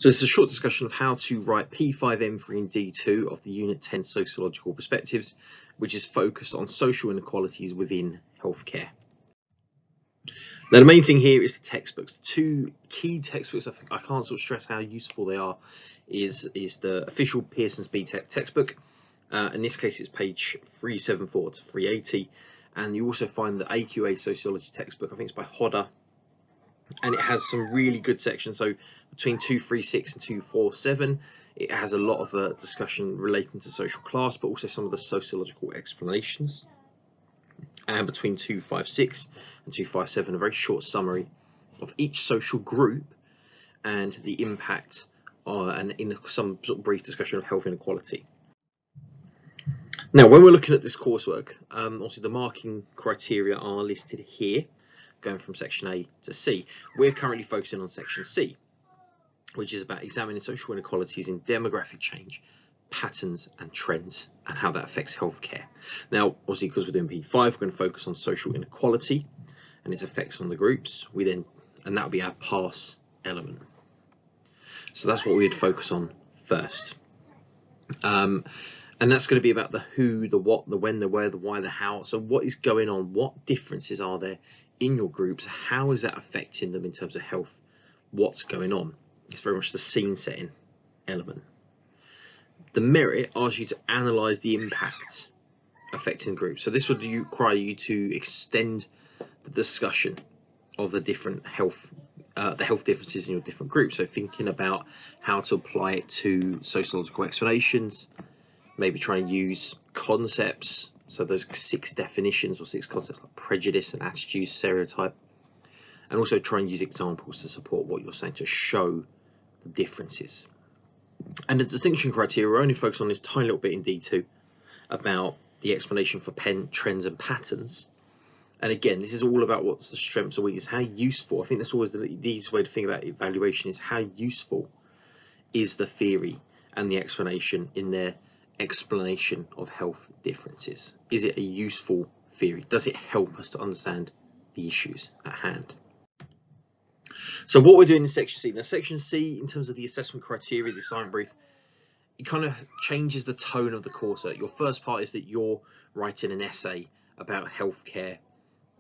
So this is a short discussion of how to write P5M3 and D2 of the Unit 10 Sociological Perspectives, which is focused on social inequalities within healthcare. Now the main thing here is the textbooks. The two key textbooks, I can't sort of stress how useful they are, is the official Pearson's BTEC textbook. In this case it's page 374 to 380, and you also find the AQA Sociology textbook. I think it's by Hodder, and it has some really good sections. So between 236 and 247 it has a lot of discussion relating to social class, but also some of the sociological explanations. And between 256 and 257 a very short summary of each social group and the impact and in some sort of brief discussion of health inequality. Now when we're looking at this coursework, obviously the marking criteria are listed here, going from section A to C. We're currently focusing on section C, which is about examining social inequalities in demographic change, patterns and trends, and how that affects healthcare. Now obviously because we're doing P5, we're going to focus on social inequality and its effects on the groups. And that'll be our pass element. So that's what we'd focus on first. And that's going to be about the who, the what, the when, the where, the why, the how. So what is going on? What differences are there in your groups? How is that affecting them in terms of health? What's going on? It's very much the scene setting element. The merit asks you to analyse the impact affecting groups. So this would require you to extend the discussion of the different health differences in your different groups. So thinking about how to apply it to sociological explanations, maybe try and use concepts. So those 6 definitions or 6 concepts like prejudice and attitude, stereotype, and also try and use examples to support what you're saying to show the differences. And the distinction criteria, we're only focused on this tiny little bit in D2 about the explanation for trends and patterns. And again, this is all about what's the strengths or weaknesses, how useful. I think that's always the easiest way to think about evaluation, is how useful is the theory and the explanation in their explanation of health differences. Is it a useful theory? Does it help us to understand the issues at hand? So what we're doing in section C. Now section C, in terms of the assessment criteria, the assignment brief, it kind of changes the tone of the course. Your first part is that you're writing an essay about healthcare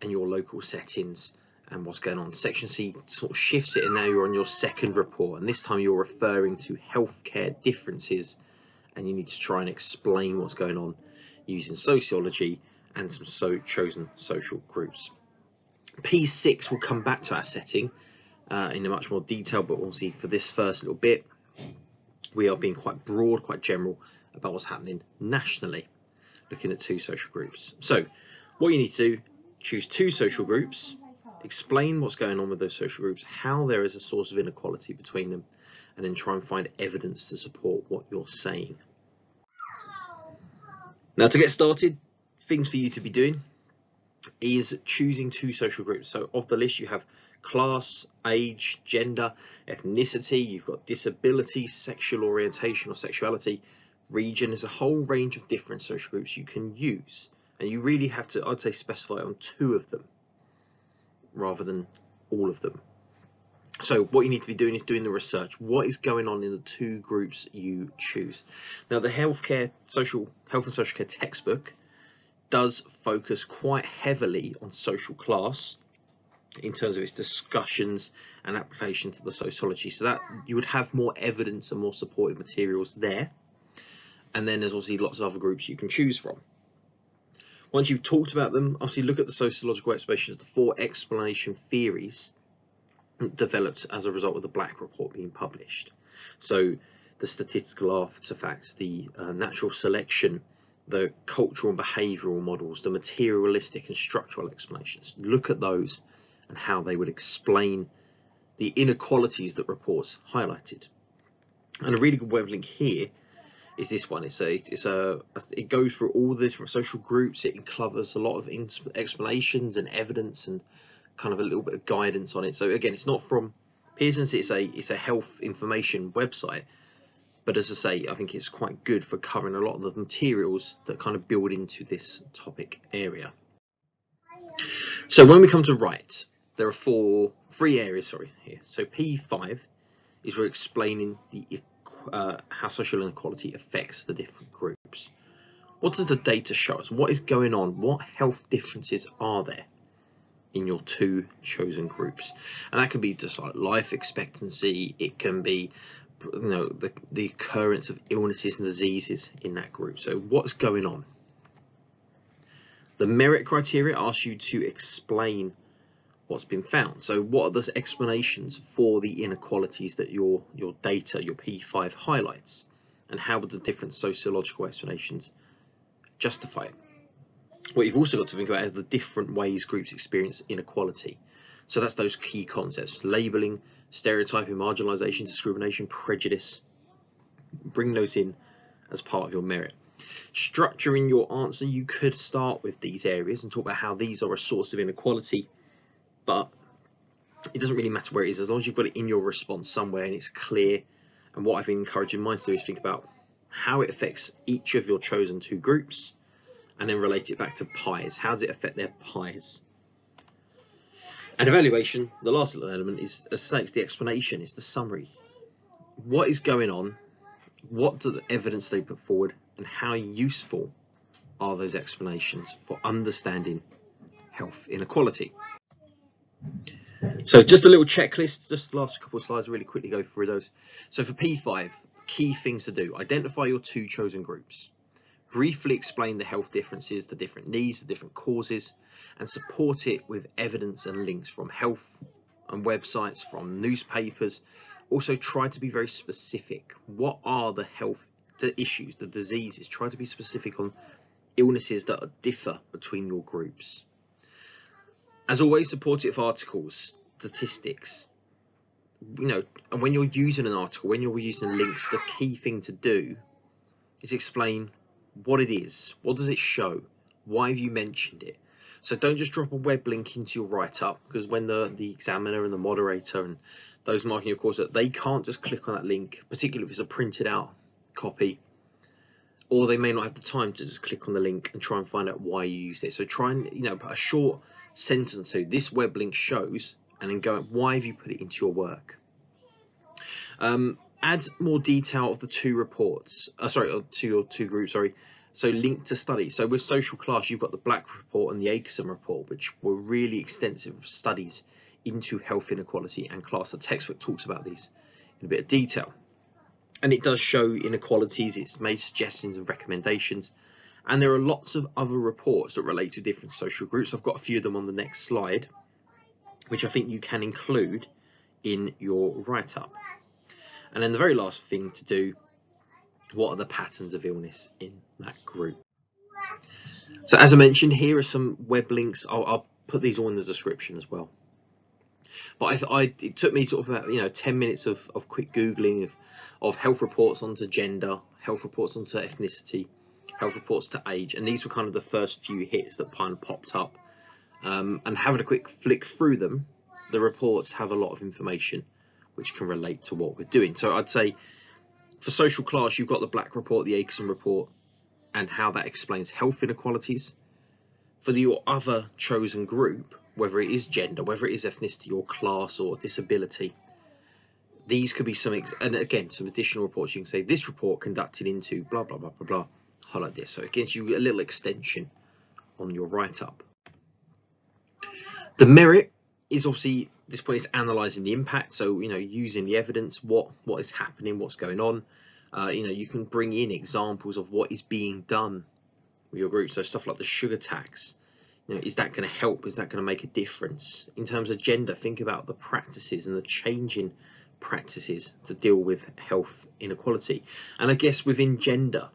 and your local settings and what's going on. Section C sort of shifts it, and now you're on your second report, and this time you're referring to healthcare differences, and you need to try and explain what's going on using sociology and some chosen social groups. P6 will come back to our setting in a much more detail, but obviously for this first little bit we are being quite broad, quite general about what's happening nationally, looking at 2 social groups. So what you need to do, choose 2 social groups, explain what's going on with those social groups, how there is a source of inequality between them, and then try and find evidence to support what you're saying. Now to get started, things for you to be doing is choosing 2 social groups. So of the list you have class, age, gender, ethnicity, you've got disability, sexual orientation or sexuality, region. There's a whole range of different social groups you can use, and you really have to, I'd say, specify on 2 of them rather than all of them. So what you need to be doing is doing the research. What is going on in the 2 groups you choose? Now the health and social care textbook does focus quite heavily on social class in terms of its discussions and application to the sociology, so that you would have more evidence and more supportive materials there. And then there's obviously lots of other groups you can choose from. Once you've talked about them, obviously look at the sociological explanations, the 4 explanation theories developed as a result of the Black Report being published. So the statistical artifacts, the natural selection, the cultural and behavioural models, the materialistic and structural explanations. Look at those and how they would explain the inequalities that reports highlighted. And a really good web link here is this one. It goes through all the different social groups. It covers a lot of explanations and evidence and kind of a little bit of guidance on it. So again, it's not from Pearson's, it's a health information website, but as I say, I think it's quite good for covering a lot of the materials that kind of build into this topic area. So when we come to write, there are 3 areas here. So P5 is we're explaining how social inequality affects the different groups. What does the data show us? What is going on? What health differences are there in your two chosen groups? And that could be just like life expectancy. It can be, you know, the occurrence of illnesses and diseases in that group. So what's going on? The merit criteria asks you to explain what's been found. So what are the explanations for the inequalities that your data, your P5 highlights, and how would the different sociological explanations justify it? What you've also got to think about is the different ways groups experience inequality. So that's those key concepts: labeling, stereotyping, marginalization, discrimination, prejudice. Bring those in as part of your merit. Structuring your answer, you could start with these areas and talk about how these are a source of inequality, but it doesn't really matter where it is, as long as you've got it in your response somewhere and it's clear. And what I've been encouraging mine to do is think about how it affects each of your chosen two groups, and then relate it back to pies. How does it affect their pies? And evaluation, the last little element, is, as I say, it's the explanation, it's the summary. What is going on? What do the evidence they put forward, and how useful are those explanations for understanding health inequality? So just a little checklist, just the last couple of slides, really quickly go through those. So for P5, key things to do: identify your two chosen groups, briefly explain the health differences, the different needs, the different causes, and support it with evidence and links from health and websites, from newspapers. Also try to be very specific. What are the health, the issues, the diseases? Try to be specific on illnesses that differ between your groups. As always, supportive articles, statistics. You know, and when you're using an article, when you're using links, the key thing to do is explain what it is. What does it show? Why have you mentioned it? So don't just drop a web link into your write-up, because when the examiner and the moderator and those marking your course, they can't just click on that link, particularly if it's a printed out copy, or they may not have the time to just click on the link and try and find out why you used it. So try and, you know, put a short sentence to this web link shows, and then go, why have you put it into your work? Add more detail of the two reports, to your two groups, sorry. So link to studies. So with social class, you've got the Black report and the Akerson report, which were really extensive studies into health inequality and class. The textbook talks about these in a bit of detail. And it does show inequalities, it's made suggestions and recommendations. And there are lots of other reports that relate to different social groups. I've got a few of them on the next slide, which I think you can include in your write-up. And then the very last thing to do, what are the patterns of illness in that group? So as I mentioned, here are some web links. I'll put these all in the description as well. But it took me sort of 10 minutes of quick Googling of health reports onto gender, health reports onto ethnicity, health reports to age. And these were kind of the first few hits that kind of popped up. And having a quick flick through them, the reports have a lot of information which can relate to what we're doing. So I'd say for social class, you've got the Black report, the Akerson report, and how that explains health inequalities. For your other chosen group, whether it is gender, whether it is ethnicity or class or disability, these could be some, and again, some additional reports. You can say this report conducted into blah, blah, blah, blah, blah, highlight this. So it gives you a little extension on your write-up. The merit is obviously, this point is analysing the impact. So, using the evidence, what is happening, what's going on. You can bring in examples of what is being done with your group. So stuff like the sugar tax, is that going to help? Is that going to make a difference? In terms of gender, think about the practices and the changing practices to deal with health inequality. And I guess within gender,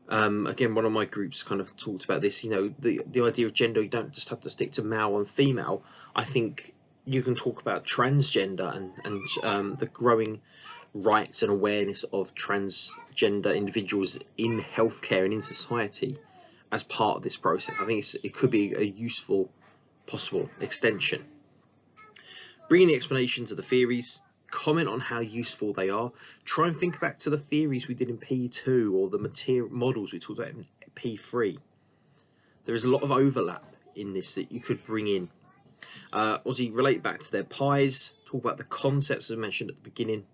again, one of my groups kind of talked about this, the idea of gender, you don't just have to stick to male and female. I think you can talk about transgender and the growing rights and awareness of transgender individuals in healthcare and in society as part of this process. I think it could be a useful possible extension. Bringing the explanation to the theories, comment on how useful they are. Try and think back to the theories we did in P2 or the material models we talked about in P3. There is a lot of overlap in this that you could bring in. Obviously relate back to their pies, talk about the concepts as I mentioned at the beginning,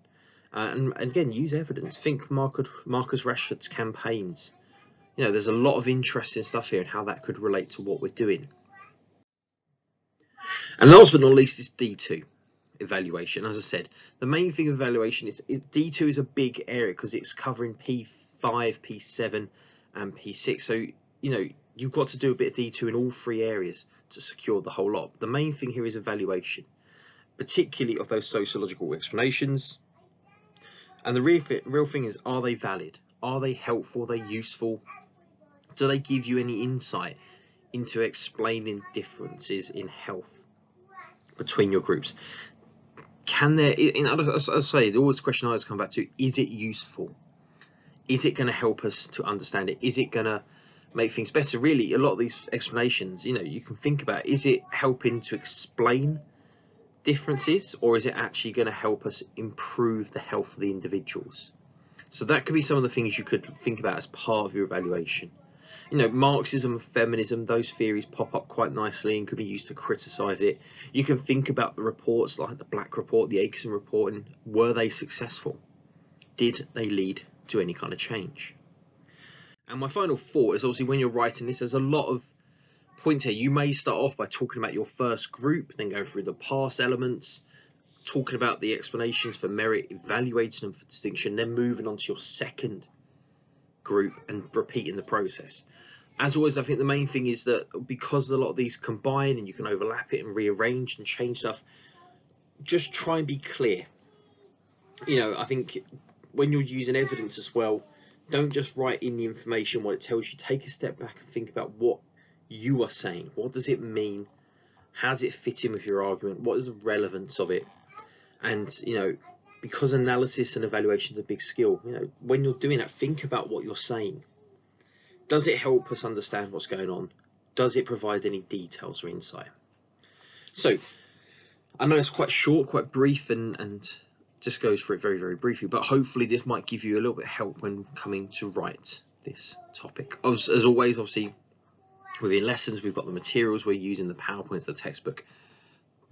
and again use evidence. Think Marcus Rashford's campaigns. You know, there's a lot of interesting stuff here and how that could relate to what we're doing. And last but not least is D2 evaluation. As I said, the main thing of evaluation is D2 is a big area because it's covering P5, P7 and P6. So, you know, you've got to do a bit of D2 in all three areas to secure the whole lot. The main thing here is evaluation, particularly of those sociological explanations. And the real thing is, are they valid? Are they helpful? Are they useful? Do they give you any insight into explaining differences in health between your groups? Can there, as I say, the always question I always come back to, is it useful? Is it going to help us to understand it? Is it going to make things better? Really, a lot of these explanations, you know, you can think about, is it helping to explain differences, or is it actually going to help us improve the health of the individuals? So that could be some of the things you could think about as part of your evaluation. You know, Marxism and feminism, those theories pop up quite nicely and could be used to criticise it. You can think about the reports like the Black Report, the Akerson Report, and were they successful? Did they lead to any kind of change? And my final thought is, obviously when you're writing this, there's a lot of points here. You may start off by talking about your first group, then go through the past elements, talking about the explanations for merit, evaluating them for distinction, then moving on to your second group and repeating the process. As always, I think the main thing is that because a lot of these combine and you can overlap it and rearrange and change stuff, just try and be clear. You know, I think when you're using evidence as well, don't just write in the information what it tells you. Take a step back and think about what you are saying. What does it mean? How does it fit in with your argument? What is the relevance of it? And, you know, because analysis and evaluation is a big skill, you know, when you're doing that, think about what you're saying. Does it help us understand what's going on? Does it provide any details or insight? So I know it's quite short, quite brief, and just goes for it very, very briefly, but hopefully this might give you a little bit of help when coming to write this topic. As always, obviously, within lessons, we've got the materials we're using, the PowerPoints, the textbook.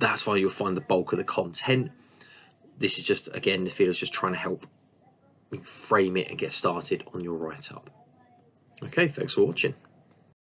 That's why you'll find the bulk of the content. This is just, again, this video is just trying to help frame it and get started on your write-up. Okay, thanks for watching.